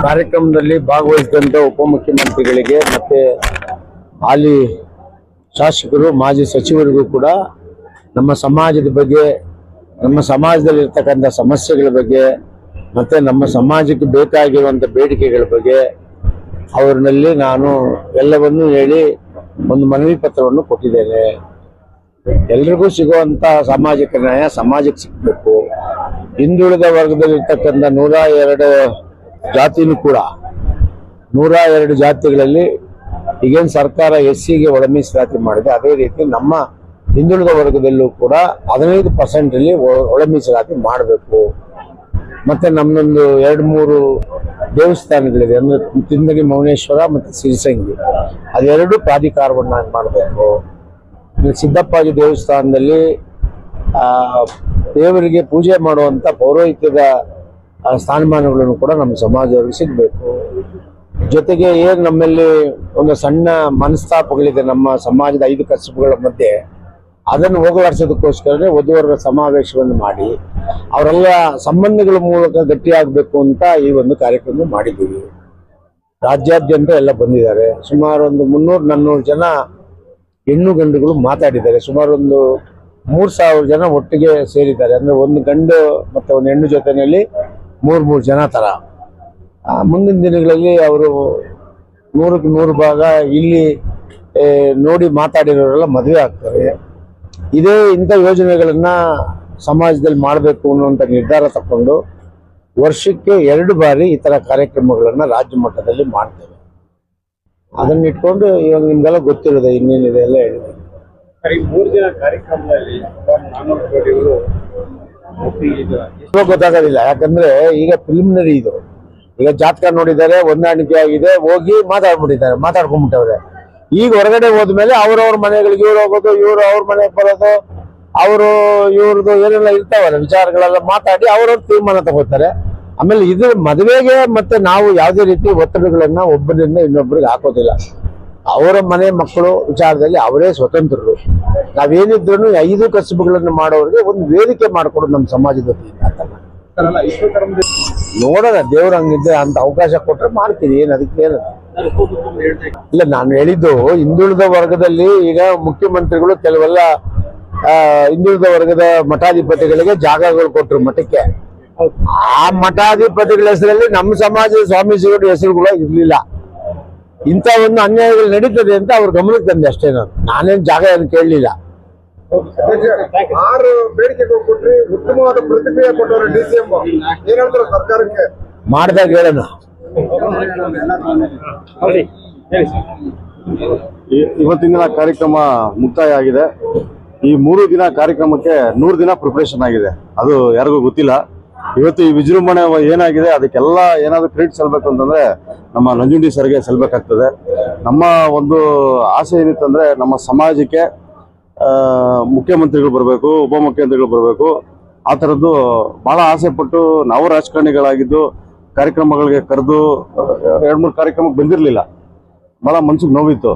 ಕಾರ್ಯಕ್ರಮದಲ್ಲಿ ಭಾಗವಹಿಸಿದಂತ ಉಪಮುಖ್ಯಮಂತ್ರಿಗಳಿಗೆ ಮತ್ತೆ ಹಾಲಿ ಶಾಸಕರು ಮಾಜಿ ಸಚಿವರಿಗೂ ಕೂಡ ನಮ್ಮ ಸಮಾಜದ ಬಗ್ಗೆ, ನಮ್ಮ ಸಮಾಜದಲ್ಲಿ ಇರ್ತಕ್ಕಂಥ ಸಮಸ್ಯೆಗಳ ಬಗ್ಗೆ ಮತ್ತೆ ನಮ್ಮ ಸಮಾಜಕ್ಕೆ ಬೇಕಾಗಿರುವಂಥ ಬೇಡಿಕೆಗಳ ಬಗ್ಗೆ ಅವರಲ್ಲಿ ನಾನು ಎಲ್ಲವನ್ನೂ ಹೇಳಿ ಒಂದು ಮನವಿ ಪತ್ರವನ್ನು ಕೊಟ್ಟಿದ್ದೇನೆ. ಎಲ್ರಿಗೂ ಸಿಗುವಂತ ಸಾಮಾಜಿಕ ನ್ಯಾಯ ಸಮಾಜಕ್ಕೆ ಸಿಗಬೇಕು. ಹಿಂದುಳಿದ ವರ್ಗದಲ್ಲಿರ್ತಕ್ಕಂಥ 102 ಜಾತಿನೂ ಕೂಡ 102 ಜಾತಿಗಳಲ್ಲಿ ಈಗೇನು ಸರ್ಕಾರ SCಗೆ ಒಳ ಮೀಸಲಾತಿ ಮಾಡಿದೆ, ಅದೇ ರೀತಿ ನಮ್ಮ ಹಿಂದುಳಿದ ವರ್ಗದಲ್ಲೂ ಕೂಡ 15% ಒಳ ಮೀಸಲಾತಿ ಮಾಡಬೇಕು. ಮತ್ತೆ ನಮ್ಮದೊಂದು 2-3 ದೇವಸ್ಥಾನಗಳಿದೆ, ಅಂದ್ರೆ ತಿಂದಗಿ ಮೌನೇಶ್ವರ ಮತ್ತೆ ಸಿರಿಸಂಗಿ, ಅದೆರಡು ಪ್ರಾಧಿಕಾರವನ್ನಾಗಿ ಮಾಡಬೇಕು. ಸಿದ್ದಪ್ಪಾಜಿ ದೇವಸ್ಥಾನದಲ್ಲಿ ದೇವರಿಗೆ ಪೂಜೆ ಮಾಡುವಂತ ಪೌರೋಹಿತ್ಯದ ಸ್ಥಾನಮಾನಗಳನ್ನು ಕೂಡ ನಮ್ಮ ಸಮಾಜದವರಿಗೆ ಸಿಗಬೇಕು. ಜೊತೆಗೆ ಏನು ನಮ್ಮಲ್ಲಿ ಒಂದು ಸಣ್ಣ ಮನಸ್ತಾಪಗಳಿದೆ ನಮ್ಮ ಸಮಾಜದ 5 ಕಸುಬುಗಳ ಮಧ್ಯೆ, ಅದನ್ನು ಹೋಗಲಾಡಿಸೋದಕ್ಕೋಸ್ಕರನೇ ವಧುವರರ ಸಮಾವೇಶವನ್ನು ಮಾಡಿ ಅವರೆಲ್ಲ ಸಂಬಂಧಗಳ ಮೂಲಕ ಗಟ್ಟಿಯಾಗಬೇಕು ಅಂತ ಈ ಒಂದು ಕಾರ್ಯಕ್ರಮ ಮಾಡಿದ್ದೀವಿ. ರಾಜ್ಯಾದ್ಯಂತ ಎಲ್ಲ ಬಂದಿದ್ದಾರೆ. ಸುಮಾರು ಒಂದು 300-400 ಜನ ಹೆಣ್ಣು ಗಂಡುಗಳು ಮಾತಾಡಿದ್ದಾರೆ. ಸುಮಾರು ಒಂದು 3000 ಜನ ಒಟ್ಟಿಗೆ ಸೇರಿದ್ದಾರೆ. ಅಂದ್ರೆ ಒಂದು ಗಂಡು ಮತ್ತೆ ಒಂದು ಹೆಣ್ಣು ಜೊತೆಯಲ್ಲಿ 3 ಜನ ತರ. ಮುಂದಿನ ದಿನಗಳಲ್ಲಿ ಅವರು 100ಕ್ಕೆ 100 ಭಾಗ ಇಲ್ಲಿ ನೋಡಿ ಮಾತಾಡಿರೋರೆಲ್ಲ ಮದುವೆ ಆಗ್ತಾರೆ. ಇದೇ ಇಂಥ ಯೋಜನೆಗಳನ್ನ ಸಮಾಜದಲ್ಲಿ ಮಾಡಬೇಕು ಅನ್ನುವಂಥ ನಿರ್ಧಾರ ತಗೊಂಡು ವರ್ಷಕ್ಕೆ 2 ಬಾರಿ ಈ ತರ ಕಾರ್ಯಕ್ರಮಗಳನ್ನ ರಾಜ್ಯ ಮಟ್ಟದಲ್ಲಿ ಮಾಡ್ತೇವೆ. ಅದನ್ನ ಇಟ್ಕೊಂಡು ಇವಾಗ ನಿಮ್ಗೆಲ್ಲ ಗೊತ್ತಿರೋದೆ ಇನ್ನೇನಿದೆ ಎಲ್ಲ ಹೇಳಿದೆ. 3 ದಿನ ಕಾರ್ಯಕ್ರಮದಲ್ಲಿ 400 ಕೋಟಿ ಗೊತ್ತಾಗೋದಿಲ್ಲ. ಯಾಕಂದ್ರೆ ಈಗ ಪ್ರಿಲಿಮಿನರಿ ಇದು. ಈಗ ಜಾತಕ ನೋಡಿದ್ದಾರೆ, ಹೊಂದಾಣಿಕೆ ಆಗಿದೆ, ಹೋಗಿ ಮಾತಾಡ್ಕೊಂಡ್ಬಿಟ್ಟವ್ರೆ. ಈಗ ಹೊರಗಡೆ ಹೋದ್ಮೇಲೆ ಅವ್ರವ್ರ ಮನೆಗಳಿಗೆ ಇವ್ರು ಹೋಗೋದು, ಇವ್ರು ಅವ್ರ ಮನೆಗೆ ಬರೋದು, ಅವರು ಇವ್ರದ್ದು ಏನೆಲ್ಲ ಇರ್ತಾವಲ್ಲ ವಿಚಾರಗಳೆಲ್ಲ ಮಾತಾಡಿ ಅವ್ರವ್ರ ತೀರ್ಮಾನ ತಗೋತಾರೆ. ಆಮೇಲೆ ಇದು ಮದುವೆಗೆ ಮತ್ತೆ ನಾವು ಯಾವುದೇ ರೀತಿ ಒತ್ತಡಗಳನ್ನ ಒಬ್ಬರಿಂದ ಇನ್ನೊಬ್ಬರಿಗೆ ಹಾಕೋದಿಲ್ಲ. ಅವರ ಮನೆ ಮಕ್ಕಳು ವಿಚಾರದಲ್ಲಿ ಅವರೇ ಸ್ವತಂತ್ರರು. ನಾವೇನಿದ್ರು 5 ಕಸುಬುಗಳನ್ನು ಮಾಡೋರಿಗೆ ಒಂದು ವೇದಿಕೆ ಮಾಡಿಕೊಡೋದು ನಮ್ಮ ಸಮಾಜದ ವತಿಯಿಂದ ಅಂತ ನೋಡೋಣ. ದೇವ್ರ ಹಂಗಿದ್ದೆ ಅಂತ ಅವಕಾಶ ಕೊಟ್ರೆ ಮಾಡ್ತೀನಿ. ಏನು ಅದಕ್ಕೆ ಇಲ್ಲ, ನಾನು ಹೇಳಿದ್ದು ಹಿಂದುಳಿದ ವರ್ಗದಲ್ಲಿ ಈಗ ಮುಖ್ಯಮಂತ್ರಿಗಳು ಕೆಲವೆಲ್ಲ ಹಿಂದುಳಿದ ವರ್ಗದ ಮಠಾಧಿಪತಿಗಳಿಗೆ ಜಾಗಗಳು ಕೊಟ್ಟರು ಮಠಕ್ಕೆ. ಆ ಮಠಾಧಿಪತಿಗಳ ಹೆಸರಲ್ಲಿ ನಮ್ಮ ಸಮಾಜದ ಸ್ವಾಮೀಜಿಗಳ ಹೆಸರುಗಳು ಇರ್ಲಿಲ್ಲ. ಇಂಥ ಒಂದು ಅನ್ಯಾಯಗಳು ನಡೀತದೆ ಅಂತ ಅವ್ರ ಗಮನಕ್ಕೆ ತಂದೆ ಅಷ್ಟೇ. ನಾನೇನು ಜಾಗ ಏನು ಕೇಳಲಿಲ್ಲ. 6 ಬೇಡಿಕೆಗಳು ಕೊಟ್ರಿ, ಉತ್ತಮವಾದ ಪ್ರತಿಕ್ರಿಯೆ ಕೊಟ್ಟವರು DCM ಏನ್ ಹೇಳ್ತಾರೆ ಸರ್ಕಾರಕ್ಕೆ? ಮಾಡಿದಾಗ ಹೇಳೋಣ. ಇವತ್ತಿನ ಕಾರ್ಯಕ್ರಮ ಮುಕ್ತಾಯ ಆಗಿದೆ. ಈ 3 ದಿನ ಕಾರ್ಯಕ್ರಮಕ್ಕೆ 100 ದಿನ ಪ್ರಿಪರೇಷನ್ ಆಗಿದೆ. ಅದು ಯಾರಿಗೂ ಗೊತ್ತಿಲ್ಲ. ಇವತ್ತು ಈ ವಿಜೃಂಭಣೆ ಏನಾಗಿದೆ ಅದಕ್ಕೆಲ್ಲ ಏನಾದ್ರು ಕ್ರೆಡಿಟ್ ಸಲ್ಬೇಕು ಅಂತಂದ್ರೆ ನಮ್ಮ ನಂಜುಂಡಿ ಸರ್ಗೆ ಸಲ್ಬೇಕಾಗ್ತದೆ. ನಮ್ಮ ಒಂದು ಆಸೆ ಏನಿತ್ತಂದ್ರೆ ನಮ್ಮ ಸಮಾಜಕ್ಕೆ ಮುಖ್ಯಮಂತ್ರಿಗಳು ಬರಬೇಕು, ಉಪಮುಖ್ಯಮಂತ್ರಿಗಳು ಬರಬೇಕು. ಆ ಥರದ್ದು ಭಾಳ ಆಸೆ ಪಟ್ಟು ನಾವು ರಾಜಕಾರಣಿಗಳಾಗಿದ್ದು ಕಾರ್ಯಕ್ರಮಗಳಿಗೆ ಕರೆದು 2-3 ಕಾರ್ಯಕ್ರಮಕ್ಕೆ ಬಂದಿರಲಿಲ್ಲ. ಭಾಳ ಮನ್ಸಿಗೆ ನೋವಿತ್ತು.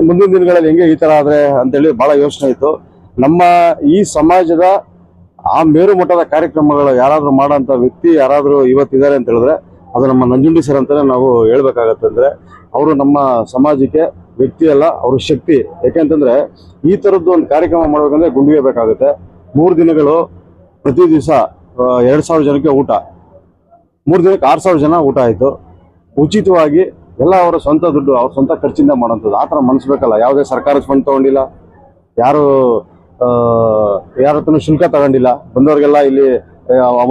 ಮುಂದಿನ ದಿನಗಳಲ್ಲಿ ಹೆಂಗೆ ಈ ಥರ ಆದರೆ ಅಂತೇಳಿ ಭಾಳ ಯೋಚನೆ ಇತ್ತು. ನಮ್ಮ ಈ ಸಮಾಜದ ಆ ಮೇರು ಮಟ್ಟದ ಕಾರ್ಯಕ್ರಮಗಳು ಯಾರಾದರೂ ಮಾಡೋಂಥ ವ್ಯಕ್ತಿ ಯಾರಾದರೂ ಇವತ್ತಿದ್ದಾರೆ ಅಂತ ಹೇಳಿದ್ರೆ ಅದು ನಮ್ಮ ನಂಜುಂಡಿ ಸರ್ ಅಂತಲೇ ನಾವು ಹೇಳ್ಬೇಕಾಗತ್ತಂದ್ರೆ ಅವರು ನಮ್ಮ ಸಮಾಜಕ್ಕೆ ವ್ಯಕ್ತಿ ಅಲ್ಲ, ಅವರು ಶಕ್ತಿ. ಯಾಕೆಂತಂದ್ರೆ ಈ ಥರದ್ದು ಒಂದು ಕಾರ್ಯಕ್ರಮ ಮಾಡಬೇಕಂದ್ರೆ ಗುಂಡಿಗೆ ಬೇಕಾಗುತ್ತೆ. 3 ದಿನಗಳು ಪ್ರತಿ ದಿವಸ 2000 ಜನಕ್ಕೆ ಊಟ, 3 ದಿನಕ್ಕೆ 6000 ಜನ ಊಟ ಆಯಿತು. ಉಚಿತವಾಗಿ ಎಲ್ಲ ಅವರ ಸ್ವಂತ ದುಡ್ಡು, ಅವ್ರ ಸ್ವಂತ ಖರ್ಚಿಂದ ಮಾಡೋಂಥದ್ದು. ಆ ಥರ ಮನಸ್ಬೇಕಲ್ಲ. ಯಾವುದೇ ಸರ್ಕಾರದ ಫಂಡ್ ತೊಗೊಂಡಿಲ್ಲ, ಯಾರ ಹತ್ರನೂ ಶುಲ್ಕ ತಗೊಂಡಿಲ್ಲ. ಬಂದವ್ರಿಗೆಲ್ಲ ಇಲ್ಲಿ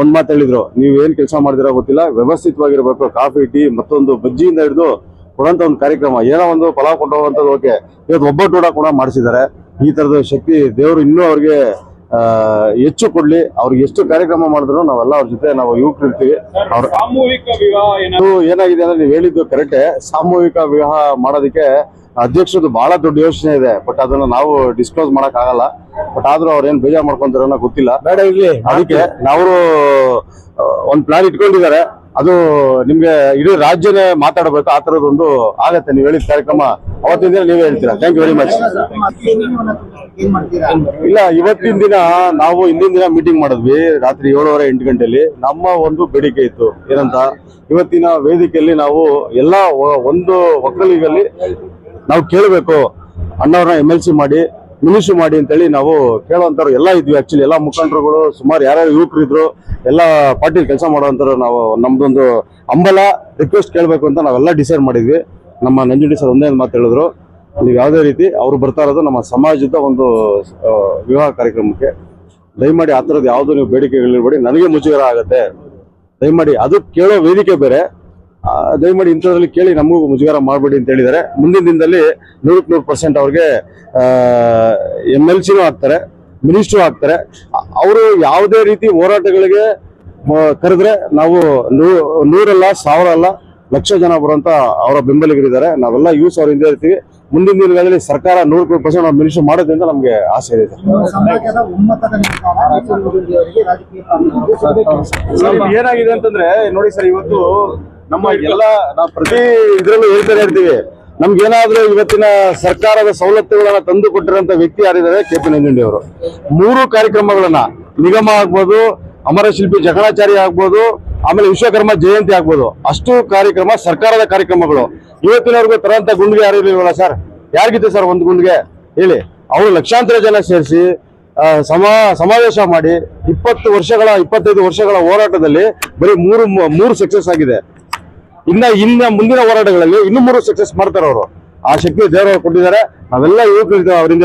ಒಂದ್ ಮಾತು ಹೇಳಿದ್ರು, ನೀವು ಏನ್ ಕೆಲಸ ಮಾಡ್ದಿರೋ ಗೊತ್ತಿಲ್ಲ, ವ್ಯವಸ್ಥಿತವಾಗಿರ್ಬೇಕು. ಕಾಫಿ, ಟೀ, ಮತ್ತೊಂದು ಬಜ್ಜಿಯಿಂದ ಹಿಡಿದು ಕೊಡೋಂಥ ಒಂದು ಕಾರ್ಯಕ್ರಮ. ಏನೋ ಒಂದು ಫಲಾವ್ ಕೊಟ್ಟು ಹೋಗುವಂಥದ್ದು ಓಕೆ. ಇವತ್ತು ಒಬ್ಬಟ್ಟು ಕೂಡ ಮಾಡಿಸಿದ್ದಾರೆ. ಈ ಥರದ ಶಕ್ತಿ ದೇವರು ಇನ್ನೂ ಅವ್ರಿಗೆ ಹೆಚ್ಚು ಕೊಡ್ಲಿ. ಅವ್ರಿಗೆ ಎಷ್ಟು ಕಾರ್ಯಕ್ರಮ ಮಾಡಿದ್ರು ನಾವೆಲ್ಲ ಅವ್ರ ಜೊತೆ ನಾವು ಯುವಕರು ಇರ್ತೀವಿ. ಅವ್ರ ಸಾಮೂಹಿಕ ವಿವಾಹ ಏನಾಗಿದೆ ಅಂದ್ರೆ ನೀವು ಹೇಳಿದ್ದು ಕರೆಕ್ಟೇ. ಸಾಮೂಹಿಕ ವಿವಾಹ ಮಾಡೋದಕ್ಕೆ ಅಧ್ಯಕ್ಷರದ್ದು ಬಹಳ ದೊಡ್ಡ ಯೋಚನೆ ಇದೆ. ಬಟ್ ಅದನ್ನ ನಾವು ಡಿಸ್ಕ್ಲೋಸ್ ಮಾಡಕ್ ಆಗಲ್ಲ. ಬಟ್ ಆದ್ರೂ ಅವ್ರು ಏನ್ ಬೇಜಾರ್ ಮಾಡ್ಕೊಂತಾರೋ ಗೊತ್ತಿಲ್ಲ. ಬೇಡ ಇರ್ಲಿ. ಅದಕ್ಕೆ ನಾವು ಒಂದು ಪ್ಲಾನ್ ಇಟ್ಕೊಂಡಿದ್ದಾರೆ. ಅದು ನಿಮ್ಗೆ ಇಡೀ ರಾಜ್ಯನೇ ಮಾತಾಡಬೇಕು, ಆ ತರದೊಂದು ಆಗತ್ತೆ. ನೀವು ಹೇಳಿದ ಕಾರ್ಯಕ್ರಮ ಅವತ್ತಿನ ದಿನ ನೀವೇ ಹೇಳ್ತೀರಾ. Thank you very much. ಇಲ್ಲ, ಇವತ್ತಿನ ದಿನ ನಾವು ಹಿಂದಿನ ದಿನ ಮೀಟಿಂಗ್ ಮಾಡಿದ್ವಿ ರಾತ್ರಿ 7:30 8 ಗಂಟೆಯಲ್ಲಿ. ನಮ್ಮ ಒಂದು ಬೇಡಿಕೆ ಇತ್ತು, ಏನಂತ, ಇವತ್ತಿನ ವೇದಿಕೆಯಲ್ಲಿ ನಾವು ಎಲ್ಲ ಒಂದು ಒಕ್ಕಲಿಗಲ್ಲಿ ನಾವು ಕೇಳಬೇಕು, ಅಣ್ಣವ್ರನ್ನ MLC ಮಾಡಿ ಮಿನಿಸ್ಟ್ರಿ ಮಾಡಿ ಅಂತೇಳಿ ನಾವು ಕೇಳುವಂತವ್ರು ಎಲ್ಲ ಇದ್ವಿ. ಆಕ್ಚುಲಿ ಎಲ್ಲ ಮುಖಂಡರುಗಳು, ಸುಮಾರು ಯಾರ್ಯಾರು ಯುವಕರು ಇದ್ರು, ಎಲ್ಲ ಪಾರ್ಟಿಲಿ ಕೆಲಸ ಮಾಡುವಂತರು, ನಾವು ನಮ್ದೊಂದು ಹಂಬಲ ರಿಕ್ವೆಸ್ಟ್ ಕೇಳಬೇಕು ಅಂತ ನಾವೆಲ್ಲ ಡಿಸೈಡ್ ಮಾಡಿದ್ವಿ. ನಮ್ಮ ನಂಜುಂಡಿ ಸರ್ ಒಂದೇ ಮಾತು ಹೇಳಿದ್ರು, ನೀವು ಯಾವುದೇ ರೀತಿ ಅವ್ರು ಬರ್ತಾ ಇರೋದು ನಮ್ಮ ಸಮಾಜದ ಒಂದು ವಿವಾಹ ಕಾರ್ಯಕ್ರಮಕ್ಕೆ, ದಯಮಾಡಿ ಆ ಥರದ್ದು ಯಾವುದು ನೀವು ಬೇಡಿಕೆಗಳಿರ್ಬೇಡಿ, ನನಗೆ ಮುಜುಗರ ಆಗತ್ತೆ, ದಯಮಾಡಿ ಅದು ಕೇಳೋ ವೇದಿಕೆ ಬೇರೆ, ದಯಮಾಡಿ ಇಂಥದ್ರಲ್ಲಿ ಕೇಳಿ ನಮಗೂ ಮುಜುಗರ ಮಾಡಬೇಡಿ ಅಂತ ಹೇಳಿದ್ದಾರೆ. ಮುಂದಿನ ದಿನದಲ್ಲಿ 100% ಅವ್ರಿಗೆ MLCನೂ ಆಗ್ತಾರೆ, ಮಿನಿಸ್ಟ್ರು ಆಗ್ತಾರೆ. ಅವರು ಯಾವುದೇ ರೀತಿ ಹೋರಾಟಗಳಿಗೆ ಕರೆದ್ರೆ ನಾವು 100 ಅಲ್ಲ 1000 ಅಲ್ಲ ಲಕ್ಷ ಜನ ಬರುವಂತ ಅವರ ಬೆಂಬಲಿಗರಿದ್ದಾರೆ. ನಾವೆಲ್ಲ ಯೂಸ್ ಅವ್ರ ಹಿಂದೆ ಇರ್ತೀವಿ. ಮುಂದಿನ ದಿನಗಳಲ್ಲಿ ಸರ್ಕಾರ 100% ನಾವು ಮಿನಿಸ್ಟ್ರಿ ಮಾಡೋದ್ರಿಂದ ನಮ್ಗೆ ಆಸೆ ಇದೆ. ಏನಾಗಿದೆ ಅಂತಂದ್ರೆ ನೋಡಿ ಸರ್, ಇವತ್ತು ನಮ್ಮ ಎಲ್ಲ ನಾವು ಪ್ರತಿ ಇದ್ರಲ್ಲೂ ಹೇಳ್ತಾನೆ ಇರ್ತೀವಿ, ನಮ್ಗೇನಾದ್ರೂ ಇವತ್ತಿನ ಸರ್ಕಾರದ ಸವಲತ್ತುಗಳನ್ನ ತಂದು ಕೊಟ್ಟಿರುವಂತ ವ್ಯಕ್ತಿ ಯಾರಿದ್ದಾರೆ, KP ನಂಜುಂಡಿ ಅವರು. 3 ಕಾರ್ಯಕ್ರಮಗಳನ್ನ, ನಿಗಮ ಆಗ್ಬೋದು, ಅಮರ ಶಿಲ್ಪಿ ಜಕಣಾಚಾರಿ ಆಗ್ಬೋದು, ಆಮೇಲೆ ವಿಶ್ವಕರ್ಮ ಜಯಂತಿ ಆಗ್ಬೋದು, ಅಷ್ಟು ಕಾರ್ಯಕ್ರಮ ಸರ್ಕಾರದ ಕಾರ್ಯಕ್ರಮಗಳು. ಇವತ್ತಿನವರೆಗೂ ತರಂತ ಗುಂಡಿಗೆ ಯಾರು ಇರಲಿಲ್ಲ ಸರ್. ಯಾರಿಗಿತ್ತು ಸರ್ ಒಂದು ಗುಂಡಿಗೆ ಹೇಳಿ? ಅವರು ಲಕ್ಷಾಂತರ ಜನ ಸೇರಿಸಿ ಸಮಾವೇಶ ಮಾಡಿ 25 ವರ್ಷಗಳ ಹೋರಾಟದಲ್ಲಿ ಬರೀ 3 ಸಕ್ಸಸ್ ಆಗಿದೆ. ಇನ್ನ ಮುಂದಿನ ಹೋರಾಟಗಳಲ್ಲಿ ಇನ್ನೂ 3 ಸಕ್ಸಸ್ ಮಾಡ್ತಾರೆ ಅವರು. ಆ ಶಕ್ತಿ ದೇವರು ಕೊಟ್ಟಿದ್ದಾರೆ. ನಾವೆಲ್ಲ ಯುವಕರು ಅವರಿಂದ